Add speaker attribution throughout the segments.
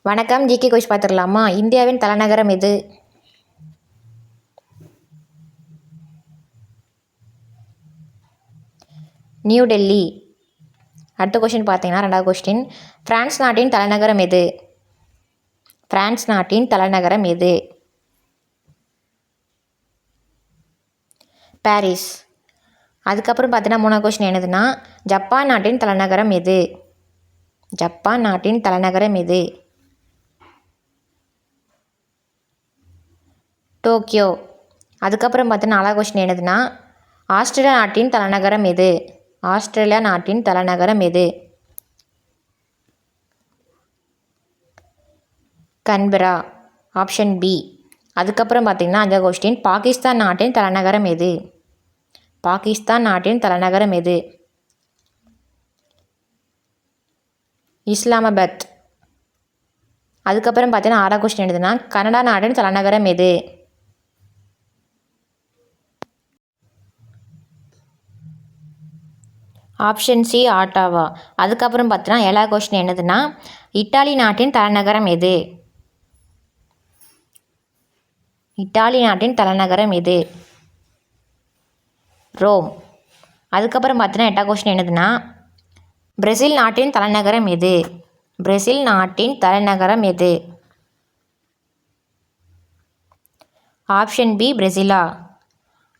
Speaker 1: வணக்கம். ஜிகே கோஷ் பார்த்துடலாமா? இந்தியாவின் தலைநகரம் எது? நியூ டெல்லி. அடுத்த கொஸ்டின் பார்த்தீங்கன்னா 2வது கொஸ்டின். பிரான்ஸ் நாட்டின் தலைநகரம் எது? பிரான்ஸ் நாட்டின் தலைநகரம் எது? பாரிஸ். அதுக்கப்புறம் பார்த்தீங்கன்னா 3வது கொஸ்டின் என்னதுன்னா, ஜப்பான் நாட்டின் தலைநகரம் எது? ஜப்பான் நாட்டின் தலைநகரம் எது? டோக்கியோ. அதுக்கப்புறம் பார்த்தீங்கன்னா 4வது கொஸ்டின் என்னதுன்னா, ஆஸ்திரேலியா நாட்டின் தலைநகரம் எது? ஆஸ்திரேலியா நாட்டின் தலைநகரம் எது? கன்பரா. Option B. அதுக்கப்புறம் பார்த்தீங்கன்னா 5வது கொஸ்டின், பாகிஸ்தான் நாட்டின் தலைநகரம் எது? பாகிஸ்தான் நாட்டின் தலைநகரம் எது? இஸ்லாமாபாத். அதுக்கப்புறம் பார்த்தீங்கன்னா 6வது கொஸ்டின் என்னதுன்னா, கனடா நாட்டின் தலைநகரம் எது? Option C Ottawa. அதுக்கப்புறம் பார்த்தீங்கன்னா 7வது கொஸ்டின் என்னதுன்னா, இத்தாலி நாட்டின் தலைநகரம் எது? இத்தாலி நாட்டின் தலைநகரம் எது? ரோம். அதுக்கப்புறம் பார்த்தீங்கன்னா 8வது கொஸ்டின் என்னதுன்னா, பிரேசில் நாட்டின் தலைநகரம் எது? பிரேசில் நாட்டின் தலைநகரம் எது? Option B Brasilia.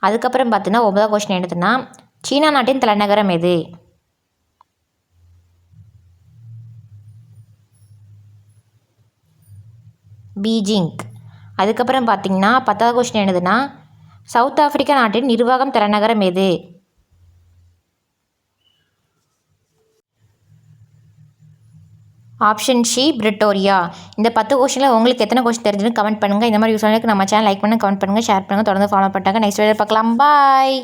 Speaker 1: அதுக்கப்புறம் பார்த்தீங்கன்னா 9வது கொஸ்டின் என்னதுன்னா, சீனா நாட்டின் தலைநகரம் எது? பீஜிங். அதுக்கப்புறம் பார்த்தீங்கன்னா 10வது கொஸ்டின் என்னதுன்னா, சவுத் ஆப்பிரிக்கா நாட்டின் நிர்வாகம் தலைநகரம் எது? Option C Pretoria. இந்த 10 கொஸ்டினில் உங்களுக்கு எத்தனை கொஸ்டின் தெரிஞ்சுன்னு கமெண்ட் பண்ணுங்கள். இந்த மாதிரி யூஸ் நம்ம சேனல் லைக் பண்ணுங்கள், கமெண்ட் பண்ணுங்கள், ஷேர் பண்ணுங்கள், தொடர்ந்து ஃபாலோ பண்ணிட்டாங்க. நெக்ஸ்ட் வீடியோ பார்க்கலாம். பாய்.